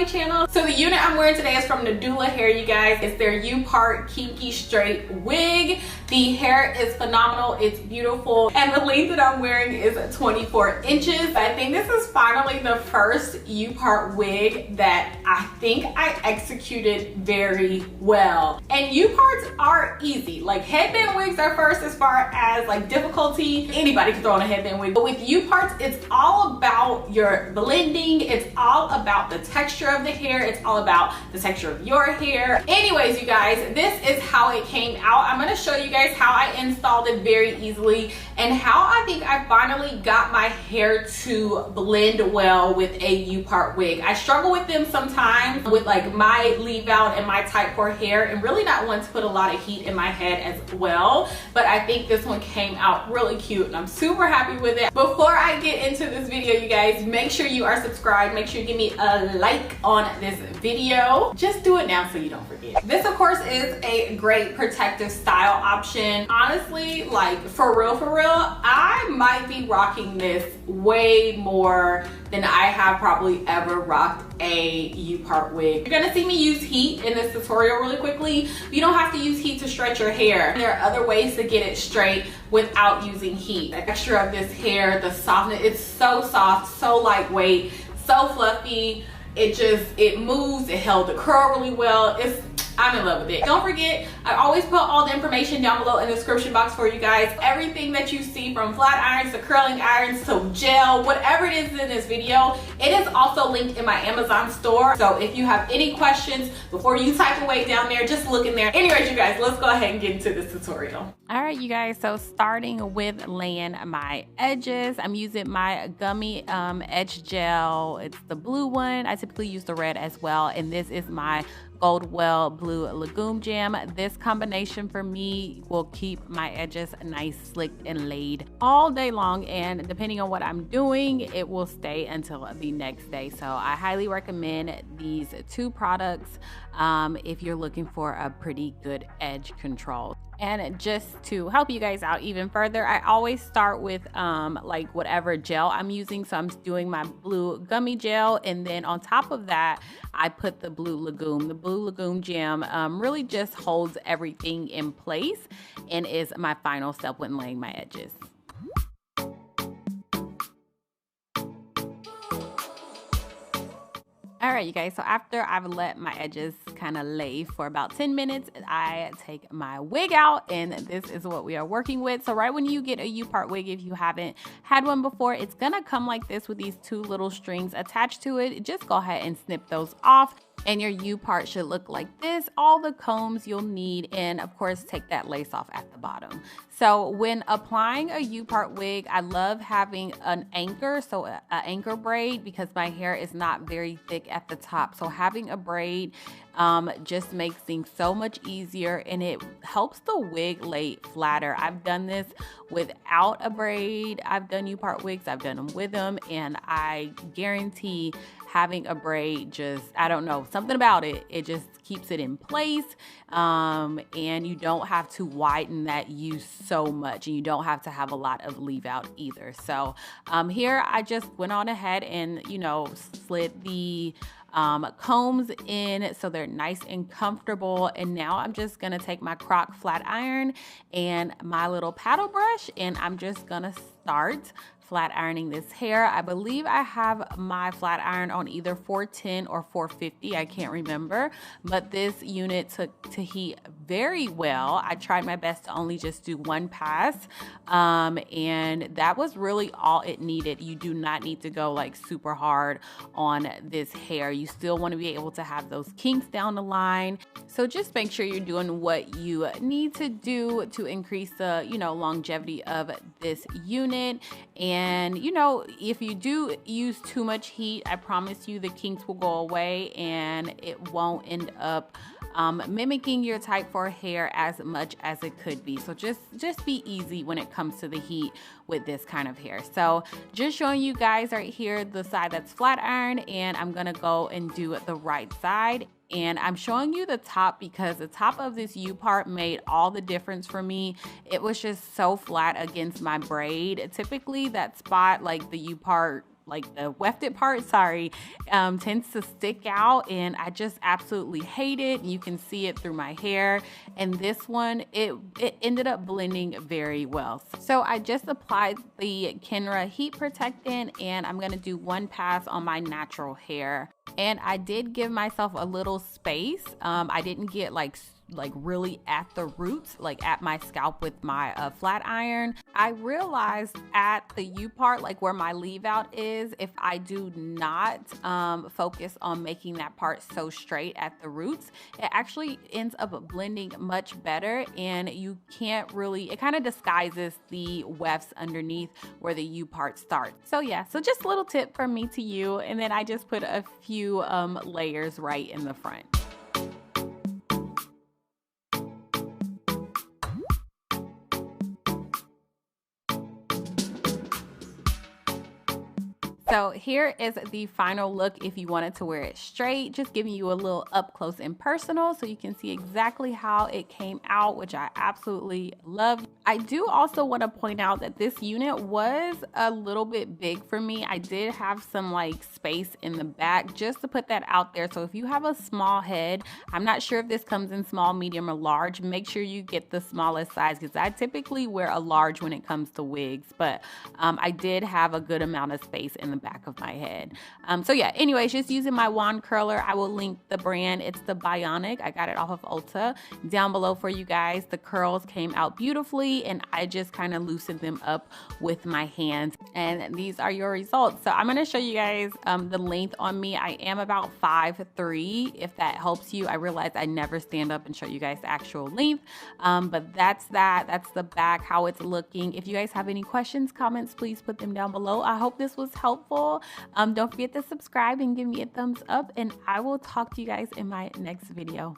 my channel. So the unit I'm wearing today is from Nadula Hair, you guys. It's their UPART Kinky Straight wig. The hair is phenomenal, it's beautiful, and the length that I'm wearing is 24 inches. I think this is finally the first UPART wig that I think I executed very well. And UPARTs are easy. Like, headband wigs are first as far as like difficulty. Anybody can throw on a headband wig. But with UPARTs, it's all about your blending. It's all about the texture of the hair. It's all about the texture of your hair. Anyways, you guys, this is how it came out. I'm gonna show you guys how I installed it very easily and how I think I finally got my hair to blend well with a UPART wig. I struggle with them sometimes with like my leave out and my type 4 hair, and really not want to put a lot of heat in my head as well. But I think this one came out really cute and I'm super happy with it. Before I get into this video, you guys, make sure you are subscribed. Make sure you give me a like on this video. Just do it now so you don't forget. This, of course, is a great protective style option. Honestly, like for real, I might be rocking this way more than I have probably ever rocked a UPART wig. You're gonna see me use heat in this tutorial really quickly. You don't have to use heat to stretch your hair. There are other ways to get it straight without using heat. The texture of this hair, the softness, it's so soft, so lightweight, so fluffy. It moves, it held the curl really well. I'm in love with it. Don't forget, I always put all the information down below in the description box for you guys. Everything that you see, from flat irons to curling irons to gel, whatever it is in this video, it is also linked in my Amazon store. So if you have any questions before you type away down there, just look in there. Anyways, you guys, let's go ahead and get into this tutorial. All right, you guys, so starting with laying my edges, I'm using my gummy edge gel. It's the blue one. I typically use the red as well, and this is my Goldwell Blue Legume Jam. This combination for me will keep my edges nice, slicked, and laid all day long, and depending on what I'm doing, it will stay until the next day. So I highly recommend these two products if you're looking for a pretty good edge control. And just to help you guys out even further, I always start with like whatever gel I'm using. So I'm doing my blue gummy gel, and then on top of that, I put the blue legume. The blue legume jam really just holds everything in place and is my final step when laying my edges. All right, you guys, so after I've let my edges kind of lay for about 10 minutes, I take my wig out, and this is what we are working with. So right when you get a UPART wig, if you haven't had one before, it's gonna come like this with these two little strings attached to it. Just go ahead and snip those off, and your UPART should look like this. All the combs you'll need, and of course take that lace off at the bottom. So when applying a UPART wig, I love having an anchor, so an anchor braid, because my hair is not very thick at the top. So having a braid just makes things so much easier, and it helps the wig lay flatter. I've done this without a braid. I've done UPART wigs, I've done them with them, and I guarantee having a braid just, I don't know, something about it, it just keeps it in place, and you don't have to widen that U so much, and you don't have to have a lot of leave out either. So here I just went on ahead and, you know, slid the combs in so they're nice and comfortable. And now I'm just gonna take my crock flat iron and my little paddle brush, and I'm just gonna start flat ironing this hair. I believe I have my flat iron on either 410 or 450, I can't remember, but this unit took to heat very well. I tried my best to only just do one pass, and that was really all it needed. You do not need to go like super hard on this hair. You still want to be able to have those kinks down the line. So just make sure you're doing what you need to do to increase the, you know, longevity of this unit. And, you know, if you do use too much heat, I promise you the kinks will go away and it won't end up mimicking your type 4 hair as much as it could be. So just be easy when it comes to the heat with this kind of hair. So just showing you guys right here the side that's flat iron, and I'm gonna go and do the right side. And I'm showing you the top because the top of this UPART made all the difference for me. It was just so flat against my braid. Typically that spot, like the UPART like the wefted part, sorry, tends to stick out, and I just absolutely hate it. You can see it through my hair, and this one, it ended up blending very well. So I just applied the KINKIY heat protectant, and I'm gonna do one pass on my natural hair. And I did give myself a little space. I didn't get like really at the roots, like at my scalp with my flat iron. I realized at the U part, like where my leave out is, if I do not focus on making that part so straight at the roots, it actually ends up blending much better, and you can't really, it kind of disguises the wefts underneath where the U part starts. So yeah, so just a little tip from me to you, and then I just put a few layers right in the front. So here is the final look if you wanted to wear it straight, just giving you a little up close and personal so you can see exactly how it came out, which I absolutely love. I do also want to point out that this unit was a little bit big for me. I did have some like space in the back, just to put that out there. So if you have a small head, I'm not sure if this comes in small, medium, or large, make sure you get the smallest size, because I typically wear a large when it comes to wigs, but I did have a good amount of space in the back of my head. So yeah, anyways, just using my wand curler. I will link the brand. It's the Bionic. I got it off of Ulta down below for you guys. The curls came out beautifully, and I just kind of loosened them up with my hands, and these are your results. So I'm going to show you guys the length on me. I am about 5'3", if that helps you. I realize I never stand up and show you guys the actual length, but that's the back, how it's looking. If you guys have any questions, comments, please put them down below. I hope this was helpful. Don't forget to subscribe and give me a thumbs up, and I will talk to you guys in my next video.